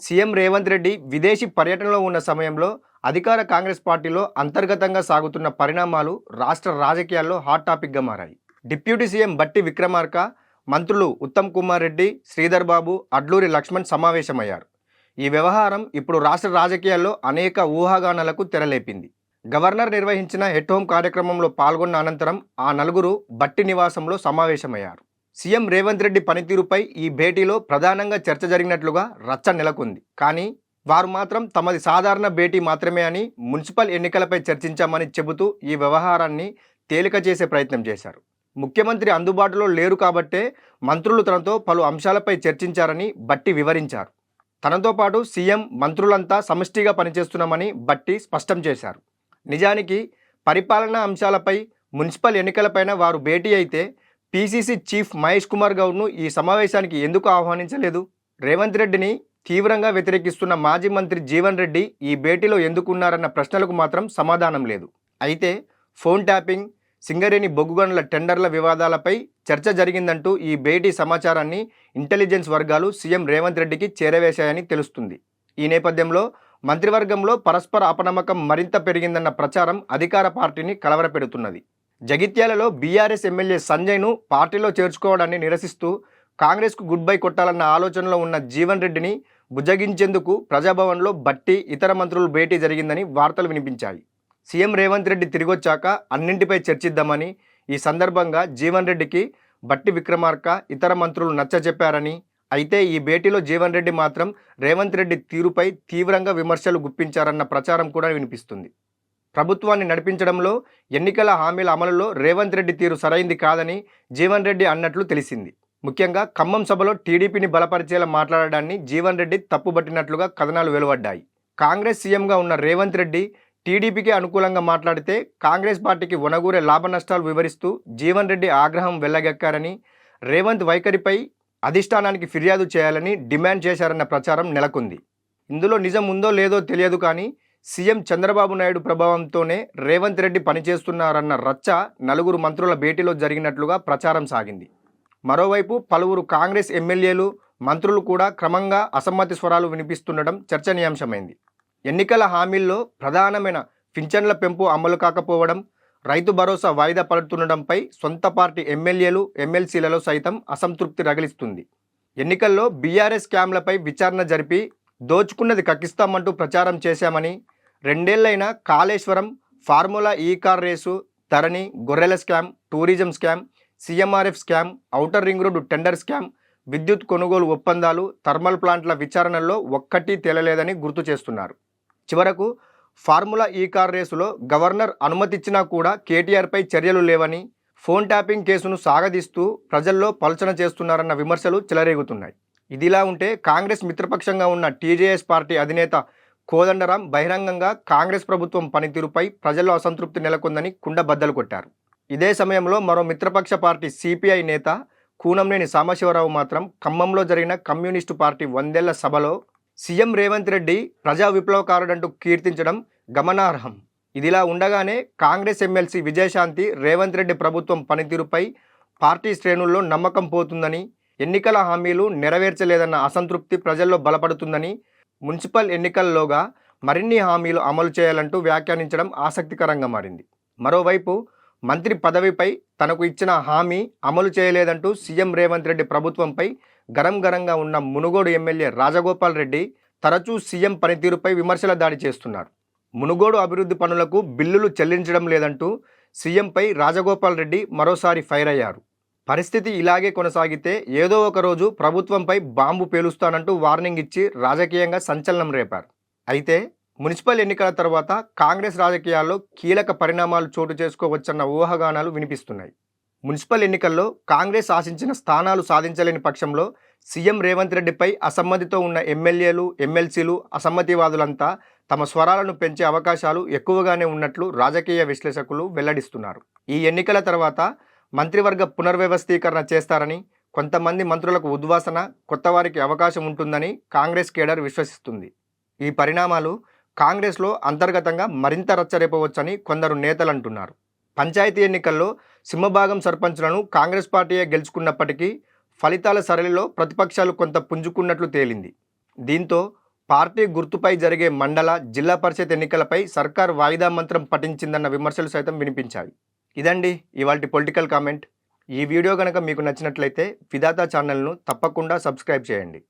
CM Revanth Reddy విదేశీ పర్యటనలో ఉన్న సమయంలో అధికార కాంగ్రెస్ పార్టీలో అంతర్గతంగా సాగుతున్న పరిణామాలు రాష్ట్ర రాజకీయాల్లో హాట్ టాపిక్గా మారాయి. డిప్యూటీ సీఎం బట్టి విక్రమార్క, మంత్రులు ఉత్తమ్ కుమార్ రెడ్డి, శ్రీధర్ బాబు, అడ్లూరి లక్ష్మణ్ సమావేశమయ్యారు. ఈ వ్యవహారం ఇప్పుడు రాష్ట్ర రాజకీయాల్లో అనేక ఊహాగానాలకు తెరలేపింది. గవర్నర్ నిర్వహించిన ఎట్ హోమ్ కార్యక్రమంలో పాల్గొన్న అనంతరం ఆ నలుగురు బట్టి నివాసంలో సమావేశమయ్యారు. సీఎం రేవంత్ రెడ్డి పనితీరుపై ఈ భేటీలో ప్రధానంగా చర్చ జరిగినట్లుగా రచ్చ నెలకొంది. కానీ వారు మాత్రం తమది సాధారణ భేటీ మాత్రమే అని, మున్సిపల్ ఎన్నికలపై చర్చించామని చెబుతూ ఈ వ్యవహారాన్ని తేలిక చేసే ప్రయత్నం చేశారు. ముఖ్యమంత్రి అందుబాటులో లేరు కాబట్టే మంత్రులు తనతో పలు అంశాలపై చర్చించారని బట్టి వివరించారు. తనతో పాటు సీఎం, మంత్రులంతా సమిష్టిగా పనిచేస్తున్నామని బట్టి స్పష్టం చేశారు. నిజానికి పరిపాలనా అంశాలపై, మున్సిపల్ ఎన్నికలపైన వారు భేటీ అయితే పీసీసీ చీఫ్ మహేష్ కుమార్ గౌడ్ను ఈ సమావేశానికి ఎందుకు ఆహ్వానించలేదు? రేవంత్ రెడ్డిని తీవ్రంగా వ్యతిరేకిస్తున్న మాజీ మంత్రి జీవన్ రెడ్డి ఈ భేటీలో ఎందుకున్నారన్న ప్రశ్నలకు మాత్రం సమాధానం లేదు. అయితే ఫోన్ ట్యాపింగ్, సింగరేణి బొగ్గు గనుల టెండర్ల వివాదాలపై చర్చ జరిగిందంటూ ఈ భేటీ సమాచారాన్ని ఇంటెలిజెన్స్ వర్గాలు సీఎం రేవంత్ రెడ్డికి చేరవేశాయని తెలుస్తుంది. ఈ నేపథ్యంలో మంత్రివర్గంలో పరస్పర అపనమ్మకం మరింత పెరిగిందన్న ప్రచారం అధికార పార్టీని కలవరపెడుతున్నది. జగిత్యాలలో బీఆర్ఎస్ ఎమ్మెల్యే సంజయ్ను పార్టీలో చేర్చుకోవడాన్ని నిరసిస్తూ కాంగ్రెస్కు గుడ్ బై కొట్టాలన్న ఆలోచనలో ఉన్న జీవన్ రెడ్డిని బుజ్జగించేందుకు ప్రజాభవన్లో బట్టి, ఇతర మంత్రులు భేటీ జరిగిందని వార్తలు వినిపించాయి. సీఎం రేవంత్ రెడ్డి తిరిగొచ్చాక అన్నింటిపై చర్చిద్దామని, ఈ సందర్భంగా జీవన్ రెడ్డికి బట్టి విక్రమార్క, ఇతర మంత్రులు నచ్చజెప్పారని, అయితే ఈ భేటీలో జీవన్ రెడ్డి మాత్రం రేవంత్ రెడ్డి తీరుపై తీవ్రంగా విమర్శలు గుప్పించారన్న ప్రచారం కూడా వినిపిస్తుంది. ప్రభుత్వాన్ని నడిపించడంలో, ఎన్నికల హామీల అమలులో రేవంత్ రెడ్డి తీరు సరైంది కాదని జీవన్ రెడ్డి అన్నట్లు తెలిసింది. ముఖ్యంగా ఖమ్మం సభలో టీడీపీని బలపరిచేలా మాట్లాడడాన్ని జీవన్ రెడ్డి తప్పుబట్టినట్లుగా కథనాలు వెలువడ్డాయి. కాంగ్రెస్ సీఎంగా ఉన్న రేవంత్ రెడ్డి టీడీపీకి అనుకూలంగా మాట్లాడితే కాంగ్రెస్ పార్టీకి ఒనగూరే లాభ నష్టాలు వివరిస్తూ జీవన్ రెడ్డి ఆగ్రహం వెళ్లగక్కారని, రేవంత్ వైఖరిపై అధిష్టానానికి ఫిర్యాదు చేయాలని డిమాండ్ చేశారన్న ప్రచారం నెలకొంది. ఇందులో నిజం ఉందో లేదో తెలియదు, కానీ సీఎం చంద్రబాబు నాయుడు ప్రభావంతోనే రేవంత్ రెడ్డి పనిచేస్తున్నారన్న రచ్చ నలుగురు మంత్రుల భేటీలో జరిగినట్లుగా ప్రచారం సాగింది. మరోవైపు పలువురు కాంగ్రెస్ ఎమ్మెల్యేలు, మంత్రులు కూడా క్రమంగా అసమ్మతి స్వరాలు వినిపిస్తుండడం చర్చనీయాంశమైంది. ఎన్నికల హామీల్లో ప్రధానమైన పింఛన్ల పెంపు అమలు కాకపోవడం, రైతు భరోసా వాయిదా పడుతుండడంపై సొంత పార్టీ ఎమ్మెల్యేలు, ఎమ్మెల్సీలలో సైతం అసంతృప్తి రగిలిస్తుంది. ఎన్నికల్లో బీఆర్ఎస్ స్కామ్లపై విచారణ జరిపి దోచుకున్నది కక్కిస్తామంటూ ప్రచారం చేశామని, 2 ఏళ్లైనా కాళేశ్వరం, ఫార్ములా ఈ కార్ రేసు, ధరణి, గొర్రెల scam, tourism scam, CMRF scam, outer ring road tender scam, విద్యుత్ కొనుగోలు ఒప్పందాలు, థర్మల్ ప్లాంట్ల విచారణల్లో ఒక్కటీ తేలలేదని గుర్తు చేస్తున్నారు. చివరకు ఫార్ములా ఈ కార్ రేసులో గవర్నర్ అనుమతిచ్చినా కూడా కేటీఆర్పై చర్యలు లేవని, ఫోన్ ట్యాపింగ్ కేసును సాగదీస్తూ ప్రజల్లో పలుచన చేస్తున్నారన్న విమర్శలు చెలరేగుతున్నాయి. ఇదిలా ఉంటే కాంగ్రెస్ మిత్రపక్షంగా ఉన్న టీజేఎస్ పార్టీ అధినేత కోదండరాం బహిరంగంగా కాంగ్రెస్ ప్రభుత్వం పనితీరుపై ప్రజల్లో అసంతృప్తి నెలకొందని కుండబద్దలు కొట్టారు. ఇదే సమయంలో మరో మిత్రపక్ష పార్టీ సిపిఐ నేత కూనంనేని సాంబశివరావు మాత్రం ఖమ్మంలో జరిగిన కమ్యూనిస్టు పార్టీ 100 ఏళ్ల సభలో సీఎం రేవంత్ రెడ్డి ప్రజా విప్లవకారుడంటూ కీర్తించడం గమనార్హం. ఇదిలా ఉండగానే కాంగ్రెస్ ఎమ్మెల్సీ విజయశాంతి రేవంత్ రెడ్డి ప్రభుత్వం పనితీరుపై పార్టీ శ్రేణుల్లో నమ్మకం పోతుందని, ఎన్నికల హామీలు నెరవేర్చలేదన్న అసంతృప్తి ప్రజల్లో బలపడుతుందని, మున్సిపల్ ఎన్నికల్లోగా మరిన్ని హామీలు అమలు చేయాలంటూ వ్యాఖ్యానించడం ఆసక్తికరంగా మారింది. మరోవైపు మంత్రి పదవిపై తనకు ఇచ్చిన హామీ అమలు చేయలేదంటూ సీఎం రేవంత్ రెడ్డి ప్రభుత్వంపై గరంగా ఉన్న మునుగోడు ఎమ్మెల్యే రాజగోపాల్ రెడ్డి తరచూ సీఎం పనితీరుపై విమర్శల దాడి చేస్తున్నారు. మునుగోడు అభివృద్ధి పనులకు బిల్లులు చెల్లించడం లేదంటూ సీఎంపై రాజగోపాల్ రెడ్డి మరోసారి ఫైర్ అయ్యారు. పరిస్థితి ఇలాగే కొనసాగితే ఏదో ఒక రోజు ప్రభుత్వంపై బాంబు పేలుస్తానంటూ వార్నింగ్ ఇచ్చి రాజకీయంగా సంచలనం రేపారు. అయితే మున్సిపల్ ఎన్నికల తర్వాత కాంగ్రెస్ రాజకీయాల్లో కీలక పరిణామాలు చోటు చేసుకోవచ్చన్న ఊహాగానాలు వినిపిస్తున్నాయి. మున్సిపల్ ఎన్నికల్లో కాంగ్రెస్ ఆశించిన స్థానాలు సాధించలేని పక్షంలో సీఎం రేవంత్ రెడ్డిపై అసమ్మతితో ఉన్న ఎమ్మెల్యేలు, ఎమ్మెల్సీలు, అసమ్మతివాదులంతా తమ స్వరాలను పెంచే అవకాశాలు ఎక్కువగానే ఉన్నట్లు రాజకీయ విశ్లేషకులు వెల్లడిస్తున్నారు. ఈ ఎన్నికల తర్వాత మంత్రివర్గ పునర్వ్యవస్థీకరణ చేస్తారని, కొంతమంది మంత్రులకు ఉద్వాసన, కొత్తవారికి అవకాశం ఉంటుందని కాంగ్రెస్ కేడర్ విశ్వసిస్తుంది. ఈ పరిణామాలు కాంగ్రెస్లో అంతర్గతంగా మరింత రచ్చరేపవచ్చని కొందరు నేతలు అంటున్నారు. పంచాయతీ ఎన్నికల్లో సింహభాగం సర్పంచ్లను కాంగ్రెస్ పార్టీయే గెలుచుకున్నప్పటికీ ఫలితాల సరళిలో ప్రతిపక్షాలు కొంత పుంజుకున్నట్లు తేలింది. దీంతో పార్టీ గుర్తుపై జరిగే మండల, జిల్లా పరిషత్ ఎన్నికలపై సర్కార్ వాయిదా మంత్రం పఠించిందన్న విమర్శలు సైతం వినిపించాయి. ఇదండి ఇవాల్టి పొలిటికల్ కామెంట్. ఈ వీడియో కనుక మీకు నచ్చినట్లయితే విధాత ఛానల్ను తప్పకుండా సబ్స్క్రైబ్ చేయండి.